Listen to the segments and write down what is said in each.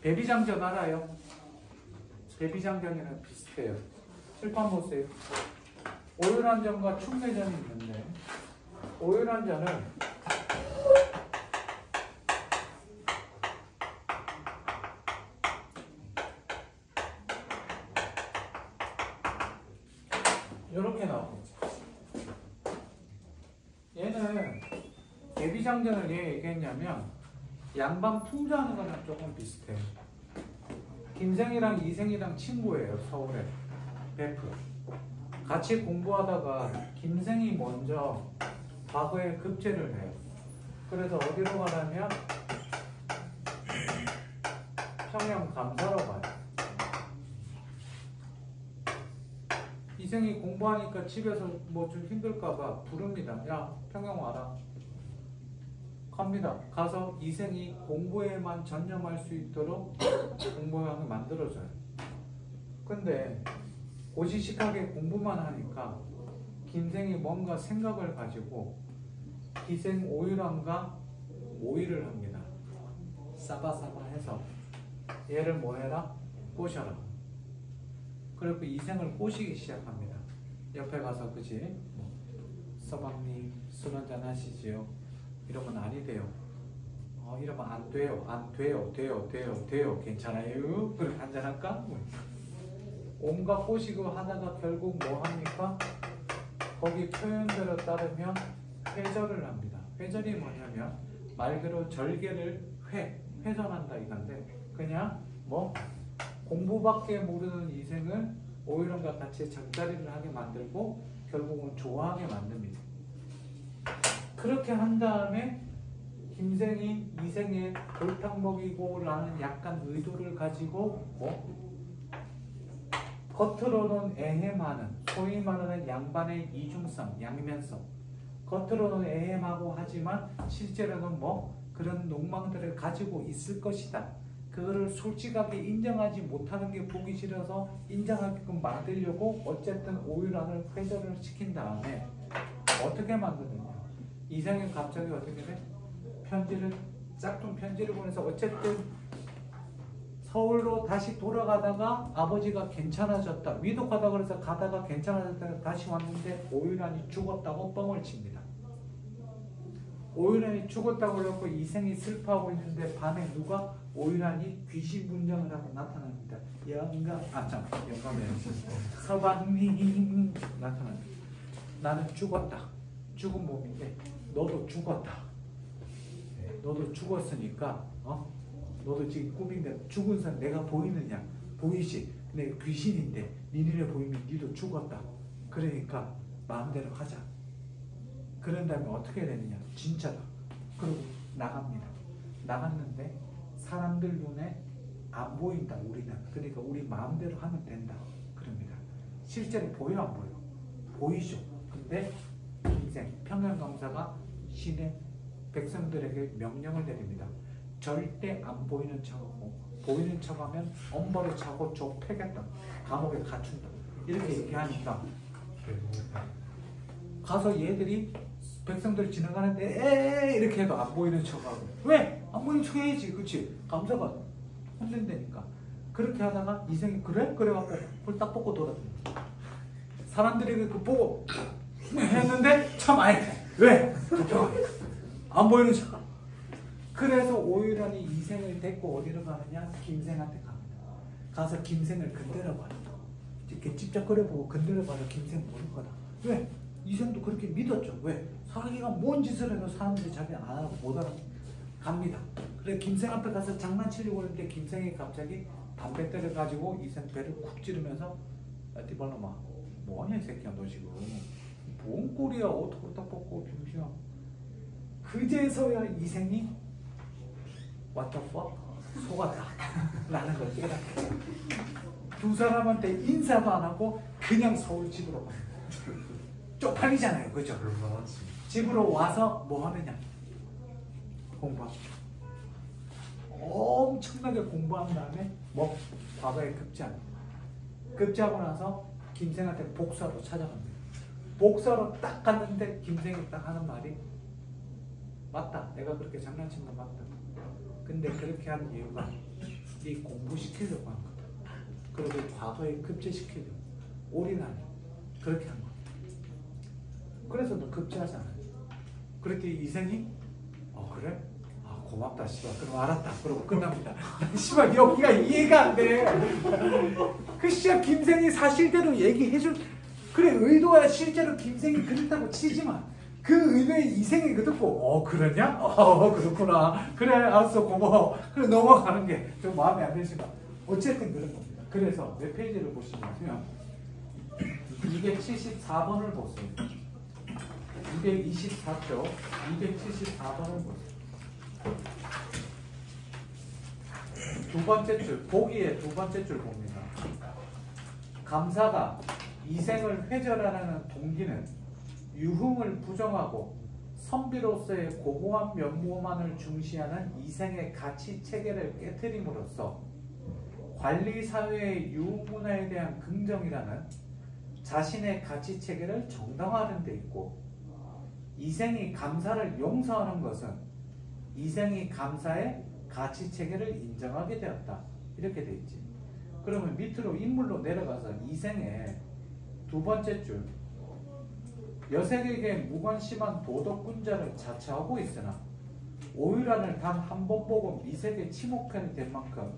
배비장전 알아요? 배비장전이랑 비슷해요. 칠판 보세요. 오율안전과 축내전이 있는데 오율안전은 이렇게 나오겠죠. 얘는 배비장전을 왜 얘기했냐면 양반 풍자하는 거랑 조금 비슷해요. 김생이랑 이생이랑 친구예요. 서울에 베프 같이 공부하다가 김생이 먼저 과거에 급제를 해요. 그래서 어디로 가냐면 평양 감사로 가요. 이생이 공부하니까 집에서 뭐 좀 힘들까봐 부릅니다. 야, 평양 와라. 갑니다. 가서 이생이 공부에만 전념할 수 있도록 공부하게 만들어줘요. 근데 고지식하게 공부만 하니까 김생이 뭔가 생각을 가지고 기생 오율왕과 모의를 합니다. 싸바싸바 해서 얘를 뭐 해라? 꼬셔라. 그리고 이생을 꼬시기 시작합니다. 옆에 가서 그지? 서방님 술 한잔 하시지요? 이러면 아니 돼요. 이러면 안 돼요. 안 돼요. 돼요. 괜찮아요? 그럼 한잔 할까? 온갖 꼬시고 하다가 결국 뭐 합니까? 거기 표현대로 따르면 회절을 합니다. 회절이 뭐냐면 말 그대로 절개를 훼손한다 이건데 그냥 뭐 공부밖에 모르는 이생을 오율왕과 같이 잠자리를 하게 만들고 결국은 좋아하게 만듭니다. 그렇게 한 다음에 김생이 이생에 골탕 먹이고 라는 약간 의도를 가지고 뭐 겉으로는 애헴하는 소위 말하는 양반의 이중성, 양면성 겉으로는 애헴하고 하지만 실제로는 뭐 그런 욕망들을 가지고 있을 것이다. 그거를 솔직하게 인정하지 못하는 게 보기 싫어서 인정하게끔 만들려고 어쨌든 오율왕을 회절을 시킨 다음에 어떻게 만드느냐. 이생이 갑자기 어떻게 돼? 짝퉁 편지를 보내서 어쨌든 서울로 다시 돌아가다가 아버지가 괜찮아졌다. 위독하다 그래서 가다가 괜찮아졌다가 다시 왔는데 오율왕이 죽었다고 뻥을 칩니다. 오율왕이 죽었다고 그러고 이생이 슬퍼하고 있는데 밤에 누가 오율왕이 귀신 분장을 하고 나타납니다. 영감이 서방님 나타납니다. 나는 죽었다. 죽은 몸인데 너도 죽었다. 너도 죽었으니까 너도 지금 꿈인데 죽은 사람 내가 보이느냐? 보이지? 근데 귀신인데 니네 보이면 니도 죽었다. 그러니까 마음대로 하자. 그런 다음에 어떻게 되느냐? 진짜다. 그리고 나갑니다. 나갔는데 사람들 눈에 안 보인다. 우리는. 그러니까 우리 마음대로 하면 된다. 그럽니다. 실제로 보여 안 보여? 보이죠. 근데 인생 평양검사가 시내 백성들에게 명령을 내립니다. 절대 안 보이는 척하고 보이는 척하면 엄벌을 차고 좁혀겠다. 감옥에 갇힌다. 이렇게 얘기하니까 가서 얘들이 백성들 지나가는데 에 이렇게 해도 안 보이는 척하고 왜? 안 보이는 척 해야지. 그치? 감사가 혼낸다니까. 그렇게 하다가 이생이 그래? 그래갖고 홀딱 벗고 돌아다닙니다. 사람들이 그 보고 했는데 참 아니네. 왜? 안 보이는 척. 그래서 오율왕이 이생을 데리고 어디로 가느냐? 김생한테 갑니다. 가서 김생을 건드려봐요. 이렇게 찝쩍거려보고 건드려봐서 김생 모를 거다. 왜? 이생도 그렇게 믿었죠. 왜? 자기가 뭔 짓을 해도 사람들이 자기 안 하고 못 알아. 갑니다. 그래 김생 앞에 가서 장난치려고 하는데 김생이 갑자기 담뱃대를 가지고 이생 배를 쿡 찌르면서 디발로마 뭐하냐 이 새끼야 너 지금 뭔 꼴이야 어떻게 딱 벗고 병신아. 그제서야 이생이 What the fuck? 속았다 라는 걸 깨닫게. 두 사람한테 인사도 안 하고 그냥 서울 집으로 가요. 쪽팔리잖아요. 그죠? 집으로 와서 뭐 하느냐? 공부합니다. 엄청나게 공부한 다음에 뭐 과거에 급제합니다. 급제하고 나서 김생한테 복수하러 찾아갑니다. 복수하러 딱 갔는데 김생이 딱 하는 말이 맞다. 내가 그렇게 장난친 거 맞다. 근데 그렇게 한 이유가 네 공부시키려고 한 거다. 그리고 과거에 급제시키려고 올인하려 그렇게 한 거다. 그래서 너 급제하잖아. 그랬더니 이생이 그래? 고맙다 씨발. 그럼 알았다. 그러고 끝납니다. 씨발 여기가 이해가 안 돼. 그 씨발 김생이 사실대로 얘기해줄 그래 의도야. 실제로 김생이 그랬다고 치지만 그 의도에 이생이 그 듣고 그러냐? 그렇구나. 그래 알았어 고마워. 그래 넘어가는 게 좀 마음에 안 드시나. 어쨌든 그런 겁니다. 그래서 몇 페이지를 보시냐면 274번을 보세요. 224쪽 274번을 보세요. 두 번째 줄, 보기에 두 번째 줄 봅니다. 감사가 이생을 회절하라는 동기는 유흥을 부정하고 선비로서의 고고한 면모만을 중시하는 이생의 가치 체계를 깨트림으로써 관리사회의 유흥문화에 대한 긍정이라는 자신의 가치 체계를 정당화하는 데 있고, 이생이 감사를 용서하는 것은 이생이 감사의 가치 체계를 인정하게 되었다. 이렇게 돼 있지. 그러면 밑으로 인물로 내려가서 이생의 두 번째 줄, 여색에게 무관심한 도덕군자를 자처하고 있으나 오유란을 단 한 번 보고 미색에 침묵하게 된 만큼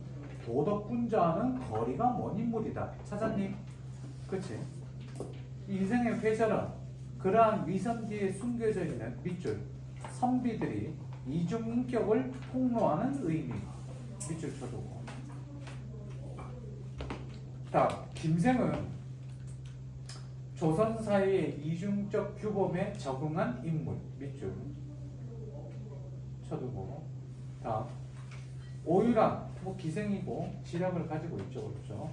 도덕군자와는 거리가 먼 인물이다. 찾았니? 그치? 이생의 회절은 그러한 위선 뒤에 숨겨져 있는 밑줄 선비들이 이중인격을 폭로하는 의미. 밑줄 쳐두고. 자, 김생은 조선사회의 이중적 규범에 적응한 인물. 밑줄 쳐두고. 다음 오유란 기생이고 지략을 가지고 있죠. 그렇죠?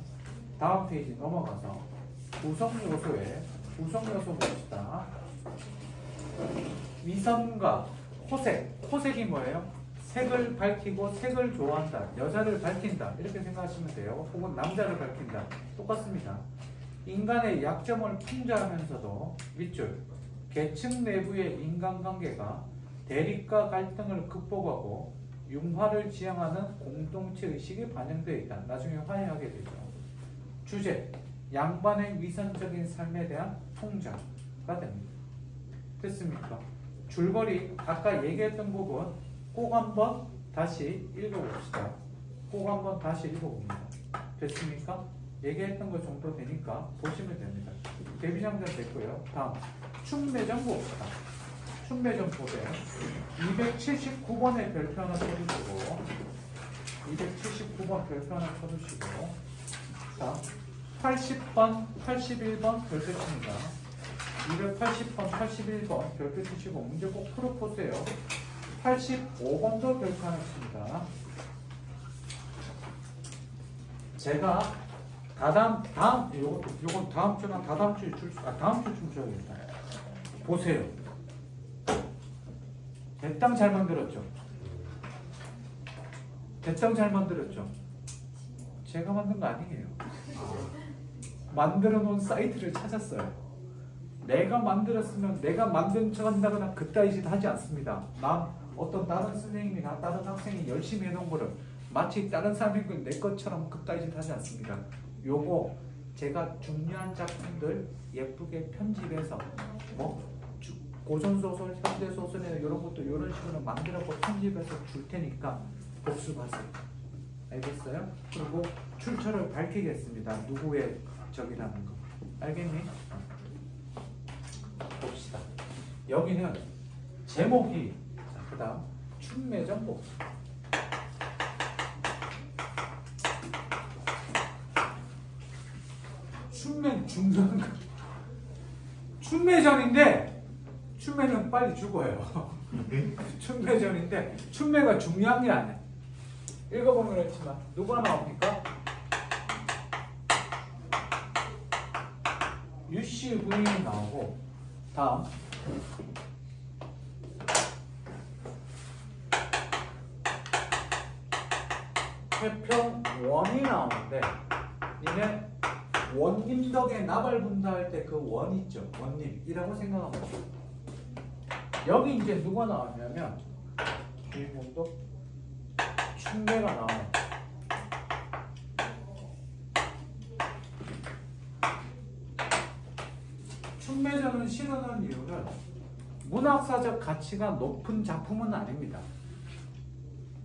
다음 페이지 넘어가서 구성요소 봅시다. 위선과 호색. 호색이 뭐예요? 색을 밝히고 색을 좋아한다. 여자를 밝힌다. 이렇게 생각하시면 돼요. 혹은 남자를 밝힌다. 똑같습니다. 인간의 약점을 풍자하면서도 밑줄 계층 내부의 인간관계가 대립과 갈등을 극복하고 융화를 지향하는 공동체의식이 반영되어 있다. 나중에 화해하게 되죠. 주제 양반의 위선적인 삶에 대한 풍자가 됩니다. 됐습니까? 줄거리 아까 얘기했던 부분 꼭 한번 다시 읽어봅시다. 꼭 한번 다시 읽어봅니다. 됐습니까? 얘기했던 것 정도 되니까 보시면 됩니다. 데뷔장전 됐고요. 다음 춘매전 봅시다. 춘매전 보세요. 279번에 별표 하나 쳐주시고 279번 별표 하나 쳐주시고 자 80번, 81번 별표 칩니다. 280번, 81번 별표 치시고 문제 꼭 풀어보세요. 85번도 별표 하나 칩니다. 제가 요건 다음 주나 다다음 주에 다음 주쯤 줘야겠다. 보세요. 대땅 잘 만들었죠? 대땅 잘 만들었죠? 제가 만든 거 아니에요. 만들어 놓은 사이트를 찾았어요. 내가 만들었으면 내가 만든 척 한다거나 그따위 짓 하지 않습니다. 어떤 다른 선생님이나 다른 학생이 열심히 해놓은 거를 마치 다른 사람이 내 것처럼 그따위 짓 하지 않습니다. 요거 제가 중요한 작품들 예쁘게 편집해서 고전소설, 현대소설이나 이런 것도 이런 식으로 만들어서 편집해서 줄 테니까 복습하세요. 알겠어요? 그리고 출처를 밝히겠습니다. 누구의 적이라는 거. 알겠니? 봅시다. 여기는 제목이 그 다음 춘매전 봅시다. 춘매 중요한 거. 춘매전인데 춘매는 빨리 죽어요. 춘매전인데 춘매가 중요한 게 아니야. 읽어보면 그렇지만 누가 나옵니까? 유씨 부인이 나오고 다음 태평원이 나오는데 얘네 원님 덕에 나발 분다 할 때 그 원 있죠. 원님이라고 생각하면 돼요. 여기 이제 누가 나왔냐면 주인공도 춘매가 나와요. 춘매전을 실어놓은 이유는 문학사적 가치가 높은 작품은 아닙니다.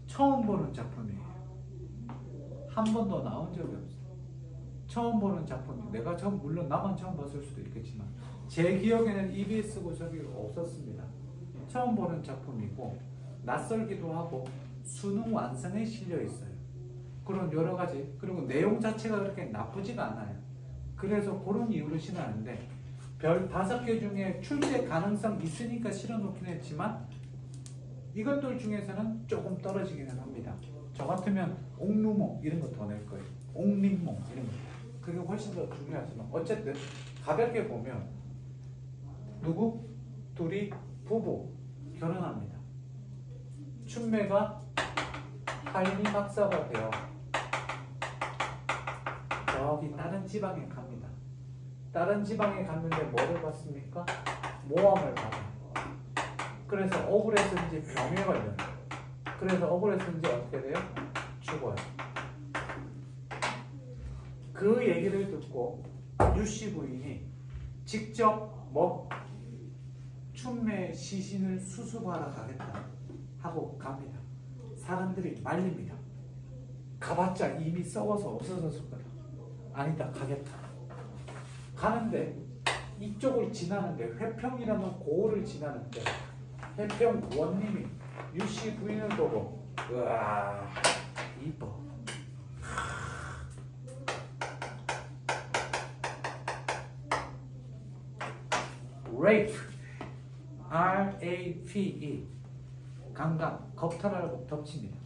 처음 보는 작품이에요. 한 번도 나온 적이 없어요. 처음 보는 작품이 내가 처음, 물론 나만 처음 봤을 수도 있겠지만 제 기억에는 EBS 고석이 없었습니다. 처음 보는 작품이고 낯설기도 하고 수능 완성에 실려 있어요. 그런 여러 가지, 그리고 내용 자체가 그렇게 나쁘지가 않아요. 그래서 그런 이유로 실어놨는데 별 5개 중에 출제 가능성 있으니까 실어놓긴 했지만 이것들 중에서는 조금 떨어지기는 합니다. 저 같으면 옥루몽 이런 거 더 낼 거예요. 옥림몽 이런 거. 그게 훨씬 더 중요하지만 어쨌든 가볍게 보면 누구? 둘이 부부 결혼합니다. 춘매가 할미 박사가 되어 저기 다른 지방에 갑니다. 다른 지방에 갔는데 뭐를 받습니까? 모함을 받아요. 그래서 억울해서인지 병에 걸려요. 그래서 억울해서인지 어떻게 돼요? 죽어요. 그 얘기를 듣고 유씨 부인이 직접 춘매의 시신을 수습하러 가겠다 하고 갑니다. 사람들이 말립니다. 가봤자 이미 썩어서 없어졌을 거다. 아니다, 가겠다. 가는데 이쪽을 지나는데 회평이라는 고을을 지나는데 회평 원님이 유씨 부인을 보고 으아 이뻐. rape R-A-P-E 강간, 겁탈하라고 덮칩니다.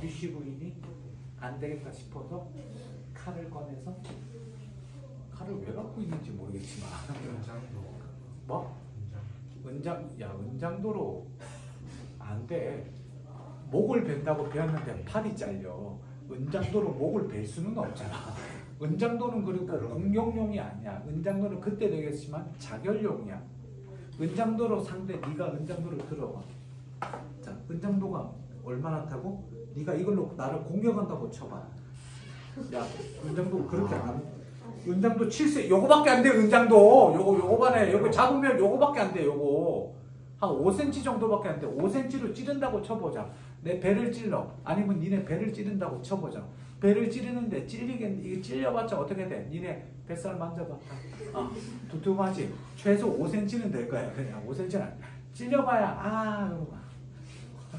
유씨 부인이 안 되겠다 싶어서 칼을 꺼내서 칼을 왜 갖고 있는지 모르겠지만 뭐? 은장도로 안 돼. 목을 벤다고 배웠는데 팔이 잘려. 은장도로 목을 벨 수는 없잖아. 은장도는 그리고 공격용이 아니야. 은장도는 그때 되겠지만 자결용이야. 은장도로 상대 네가 은장도를 들어와. 자, 은장도가 얼마나 타고 네가 이걸로 나를 공격한다고 쳐봐. 야, 은장도 그렇게 안. 은장도 7세 요거밖에 안 돼. 은장도 요거만해. 요거 잡으면 요거밖에 안 돼. 요거 한 5cm 정도밖에 안 돼. 5cm로 찌른다고 쳐보자. 내 배를 찔러. 아니면 니네 배를 찌른다고 쳐보자. 배를 찌르는데 찔리겠는데 이게 찔려봤자 어떻게 돼? 니네 뱃살 만져봐. 두툼하지? 최소 5cm는 될 거야. 그냥 5cm는 찔려봐야 이러고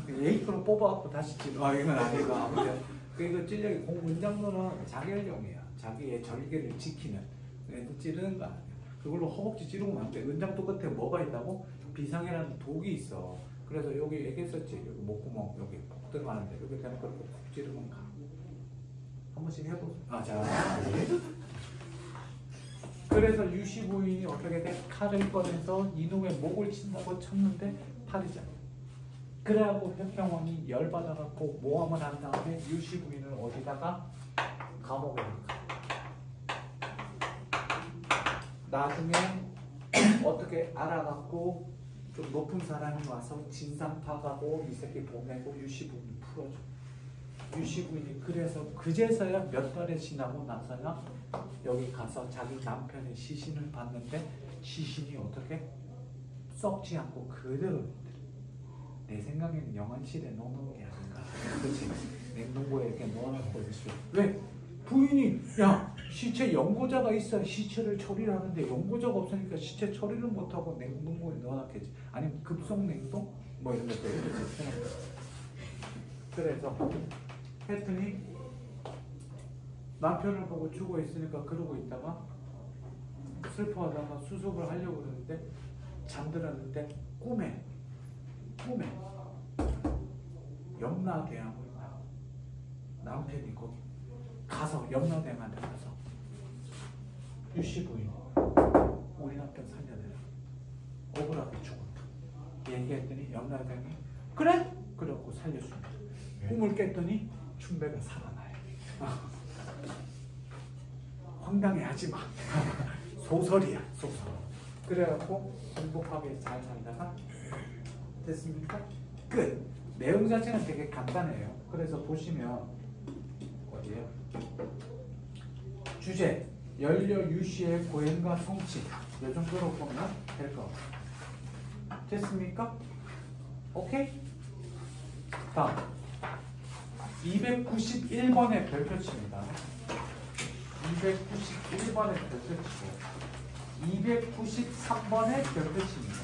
A4로 뽑아갖고 다시 찔러. 이건 아니고 아무튼 이거 찔려기 은장도는 자결용이야. 자기의 절개를 지키는. 그래서 찌르는 거 아니야. 그걸로 허벅지 찌르면 안 돼. 은장도 끝에 뭐가 있다고? 비상이라는 독이 있어. 그래서 여기 얘기했었지. 여기 목구멍 여기 푹 들어가는데 여기 대놓고 푹 찌르면 가. 한 번씩 해보세요. 자. 그래서 유씨 부인이 어떻게 돼? 칼을 꺼내서 이놈의 목을 친다고 쳤는데 팔이 잘려. 그래갖고 회평원이 열받아갖고 모함을 한 다음에 유씨 부인을 어디다가 감옥에 가. 나중에 어떻게 알아갖고 좀 높은 사람이 와서 진상 파가고 이 새끼 보내고 유씨 부인을 풀어줘. 유씨 부인이 그래서 그제서야 몇 달이 지나고 나서야 여기 가서 자기 남편의 시신을 봤는데 시신이 어떻게 썩지 않고 그대로 있더래. 내 생각에는 영안실에 넣어놓은 게 아닌가. 그렇지? 냉동고에 이렇게 넣어놓고 있어. 왜? 부인이 야 시체 연고자가 있어야 시체를 처리를 하는데 연고자가 없으니까 시체 처리를 못하고 냉동고에 넣어놨겠지. 아니면 급속냉동? 뭐 이런 것도 이렇게 그래서 했더니 남편을 보고 죽어 있으니까 그러고 있다가 슬퍼하다가 수습을 하려고 그러는데 잠들었는데 꿈에 염라대왕을 봐. 남편이 거기 가서 염라대왕한테 가서 유씨 부인 우리 남편 살려내라. 억울하게 죽었다. 얘기했더니 염라대왕이 그래? 그러고 살려줍니다. 꿈을 깼더니 춘매가 살아나요. 황당해하지 마. 소설이야 소설. 그래갖고 행복하게 잘 살다가 됐습니까? 끝. 내용 자체는 되게 간단해요. 그래서 보시면 어디에요? 주제 연료 유시의 고행과 성취 이 정도로 보면 될 것 같아요. 됐습니까? 오케이? 다음 291번의 별표치입니다. 291번의 별표치고 293번의 별표치입니다.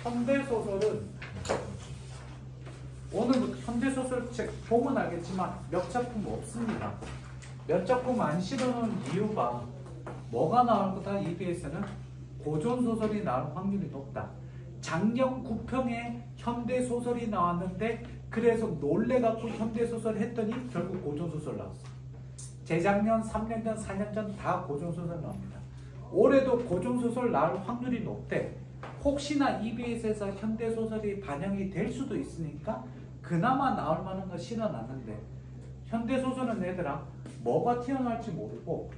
현대소설은 오늘 현대소설책 보면 알겠지만 몇 작품 없습니다. 몇 작품 안 실어놓은 이유가 뭐가 나올 거다 EBS는 고전소설이 나올 확률이 높다. 작년 9평에 현대소설이 나왔는데 그래서 놀래갖고 현대소설 했더니 결국 고전소설 나왔어. 재작년, 3년 전, 4년 전 다 고전소설 나옵니다. 올해도 고전소설 나올 확률이 높대. 혹시나 EBS에서 현대소설이 반영이 될 수도 있으니까 그나마 나올 만한 거 실어놨는데 현대소설은 얘들아 뭐가 튀어나올지 모르고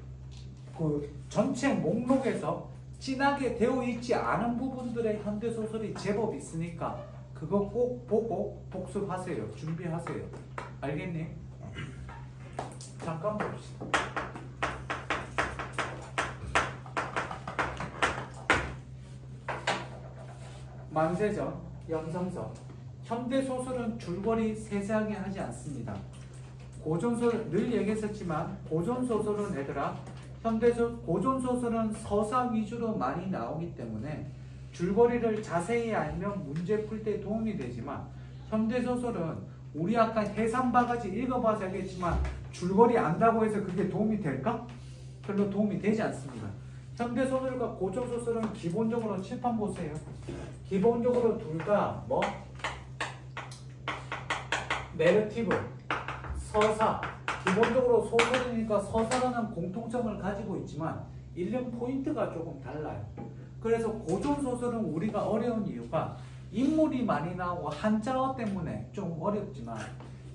그 전체 목록에서 진하게 되어 있지 않은 부분들의 현대소설이 제법 있으니까 그거 꼭 보고 복습하세요. 준비하세요. 알겠니? 잠깐 봅시다. 만세전, 영성서. 현대소설은 줄거리 세세하게 하지 않습니다. 고전소설, 늘 얘기했었지만 고전소설은 얘들아 고전소설은 서사 위주로 많이 나오기 때문에 줄거리를 자세히 알면 문제 풀 때 도움이 되지만 현대소설은 우리 아까 해상바가지 읽어봐서 알겠지만 줄거리 안다고 해서 그게 도움이 될까? 별로 도움이 되지 않습니다. 현대소설과 고전소설은 기본적으로 칠판 보세요. 기본적으로 둘 다 뭐? 내러티브, 서사. 기본적으로 소설이니까 서사라는 공통점을 가지고 있지만 읽는 포인트가 조금 달라요. 그래서 고전소설은 우리가 어려운 이유가 인물이 많이 나오고 한자어 때문에 좀 어렵지만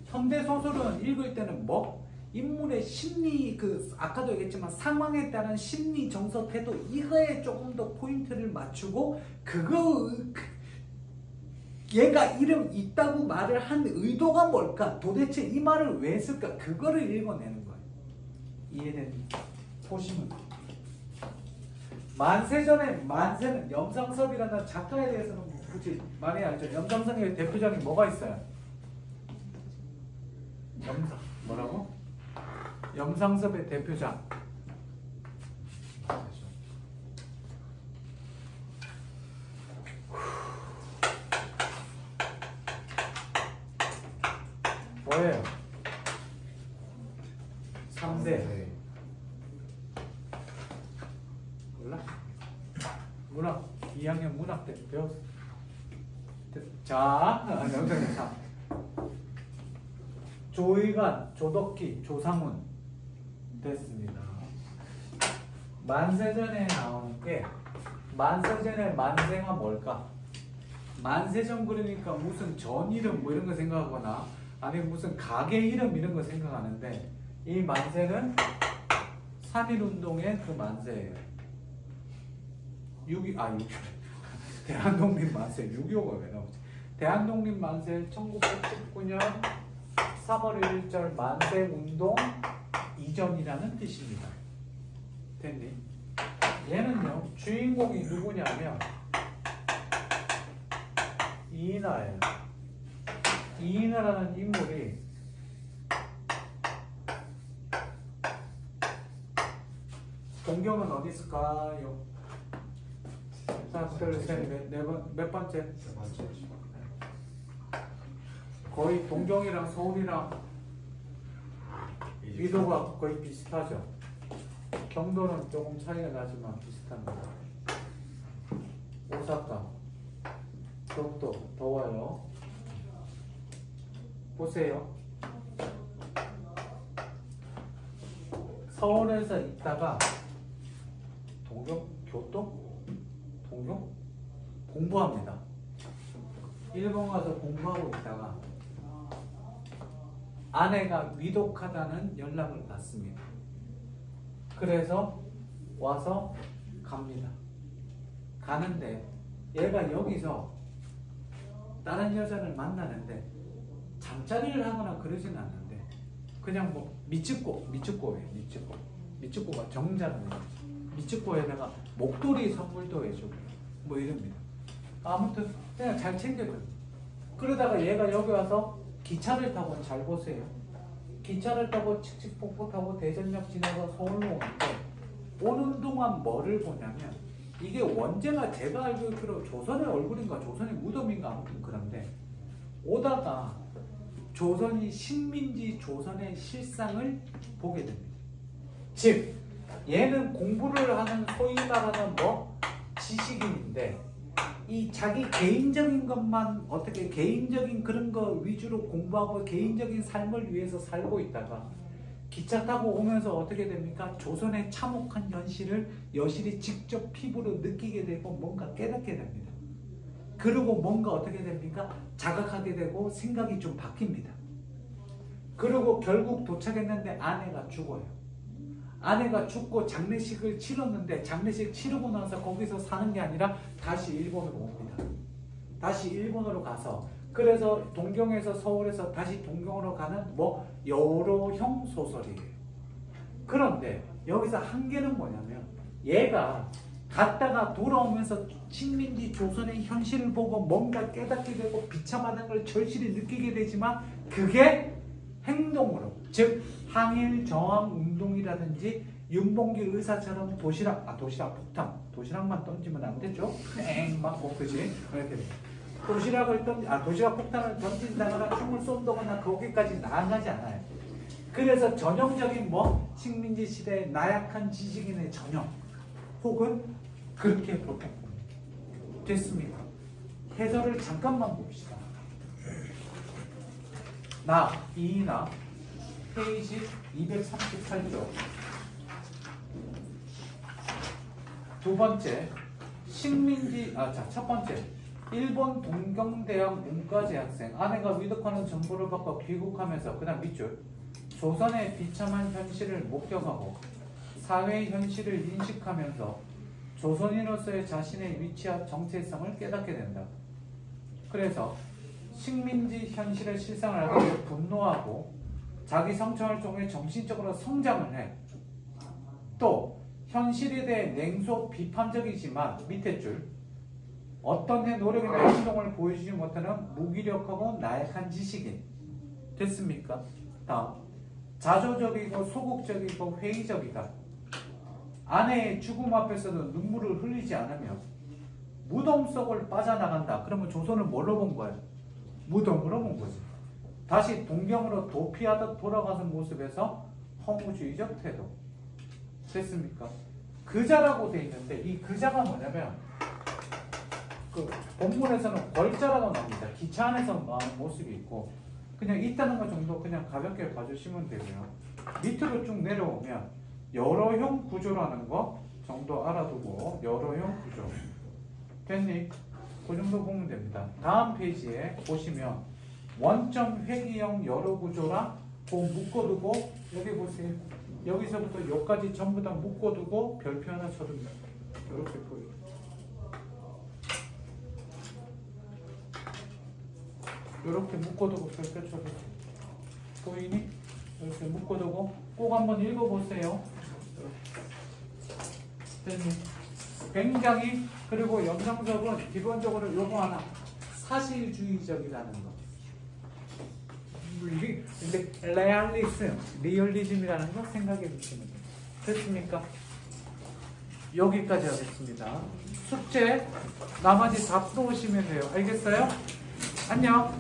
현대소설은 읽을 때는 뭐? 인물의 심리, 아까도 얘기했지만 상황에 따른 심리 정서 태도 이거에 조금 더 포인트를 맞추고 얘가 이름 있다고 말을 한 의도가 뭘까? 도대체 이 말을 왜 했을까? 그거를 읽어내는 거예요. 이해됩니까? 보시면 돼요. 만세는 염상섭이라는 작가에 대해서는 굳이 많이 알죠. 염상섭의 대표작이 뭐가 있어요? 뭐라고? 염상섭의 대표작. 뭐예요? 3대. 문학 2학년 문학 때 배웠어. 자, 영상이 3. 조의관, 조덕기, 조상훈 됐습니다. 만세전에 나오는 게 만세전의 만세가 뭘까? 만세전 그러니까 무슨 전 이름 뭐 이런 거 생각하거나 아니면 무슨 가게 이름 이런 거 생각하는데 이 만세는 3.1운동의 그 만세예요. 6.25 대한독립 만세 6.25가 왜 나오지? 대한독립 만세 1919년 3월 1일 만세운동 이전이라는 뜻입니다. 됐니? 얘는요 주인공이 누구냐면 이인하예요. 이인하라는 인물이 동경은 어디 있을까요? 하나, 둘, 셋, 몇 번째? 거의 동경이랑 서울이랑 위도가 거의 비슷하죠. 경도는 조금 차이가 나지만 비슷합니다. 오사카, 교토 더워요. 보세요. 서울에서 있다가 교토? 동경? 공부합니다. 일본 가서 공부하고 있다가 아내가 위독하다는 연락을 받습니다. 그래서 와서 갑니다. 가는데 얘가 여기서 다른 여자를 만나는데 잠자리를 하거나 그러진 않는데 그냥 뭐 미츠코예요. 미츠코가 정자는 거지. 미츠코에다가 목도리 선물도 해주고 뭐 이럽니다. 아무튼 그냥 잘 챙겨줘요. 그러다가 얘가 여기 와서 기차를 타고, 잘 보세요. 기차를 타고 칙칙폭폭 타고 대전역 지나서 서울로 오는데 오는 동안 뭐를 보냐면 이게 언제나 제가 알고 있기로 조선의 얼굴인가 조선의 무덤인가 아무튼 그런데 오다가 조선이 식민지 조선의 실상을 보게 됩니다. 즉 얘는 공부를 하는 소위 말하는 뭐 지식인인데 이 자기 개인적인 것만 어떻게 개인적인 그런 거 위주로 공부하고 개인적인 삶을 위해서 살고 있다가 기차 타고 오면서 어떻게 됩니까? 조선의 참혹한 현실을 여실히 직접 피부로 느끼게 되고 뭔가 깨닫게 됩니다. 그리고 뭔가 어떻게 됩니까? 자각하게 되고 생각이 좀 바뀝니다. 그리고 결국 도착했는데 아내가 죽어요. 아내가 죽고 장례식을 치렀는데 장례식 치르고 나서 거기서 사는 게 아니라 다시 일본으로 옵니다. 다시 일본으로 가서 그래서 동경에서 서울에서 다시 동경으로 가는 뭐 여로형 소설이에요. 그런데 여기서 한계는 뭐냐면 얘가 갔다가 돌아오면서 식민지 조선의 현실을 보고 뭔가 깨닫게 되고 비참하다는 걸 절실히 느끼게 되지만 그게 행동으로 즉 항일 저항 운동이라든지 윤봉길 의사처럼 도시락 폭탄 도시락만 던지면 안 되죠. 땡 맞고 그지 그렇게 돼. 도시락 폭탄을 던진다거나 총을 쏜다거나 거기까지 나아가지 않아요. 그래서 전형적인 뭐 식민지 시대의 나약한 지식인의 전형 혹은 그렇게 보통 됐습니까? 해설을 잠깐만 봅시다. 이나 페이지 238쪽 두 번째 식민지 첫 번째 일본 동경대학 문과재학생 아내가 위독하는 정보를 받고 귀국하면서 그 다음 밑줄 조선의 비참한 현실을 목격하고 사회의 현실을 인식하면서 조선인으로서의 자신의 위치와 정체성을 깨닫게 된다. 그래서 식민지 현실의 실상을 알게 되어 분노하고 자기 성찰을 통해 정신적으로 성장을 해. 또 현실에 대해 냉소 비판적이지만 밑에 줄 어떤 노력이나 행동을 보여주지 못하는 무기력하고 나약한 지식인. 됐습니까? 다음 자조적이고 소극적이고 회의적이다. 아내의 죽음 앞에서도 눈물을 흘리지 않으며 무덤 속을 빠져나간다. 그러면 조선을 뭘로 본 거예요? 무덤으로 본 거지. 다시 동경으로 도피하듯 돌아가는 모습에서 허무주의적 태도. 됐습니까? 그자라고 돼 있는데 이 그자가 뭐냐면 그 본문에서는 걸자라고 나옵니다. 기차 안에서 나오는 모습이 있고 그냥 있다는 것 정도 그냥 가볍게 봐주시면 되고요. 밑으로 쭉 내려오면 여러형 구조라는 거 정도 알아두고 여러형 구조 됐니? 그 정도 보면 됩니다. 다음 페이지에 보시면 원점 회귀형 여러 구조랑 그 묶어두고 여기 보세요. 여기서부터 여기까지 전부 다 묶어두고 별표 하나 쳐줍니다. 이렇게 보여요. 이렇게 묶어두고 별표 쳐주세요. 보이니? 이렇게 묶어두고 꼭 한번 읽어보세요. 됐니? 굉장히 그리고 염상석은 기본적으로 요거 하나 사실주의적이라는 거. 근데 리얼리즘이라는 거 생각해 주시면 돼요. 됐습니까? 여기까지 하겠습니다. 숙제 나머지 다 풀어오시면 돼요. 알겠어요? 안녕.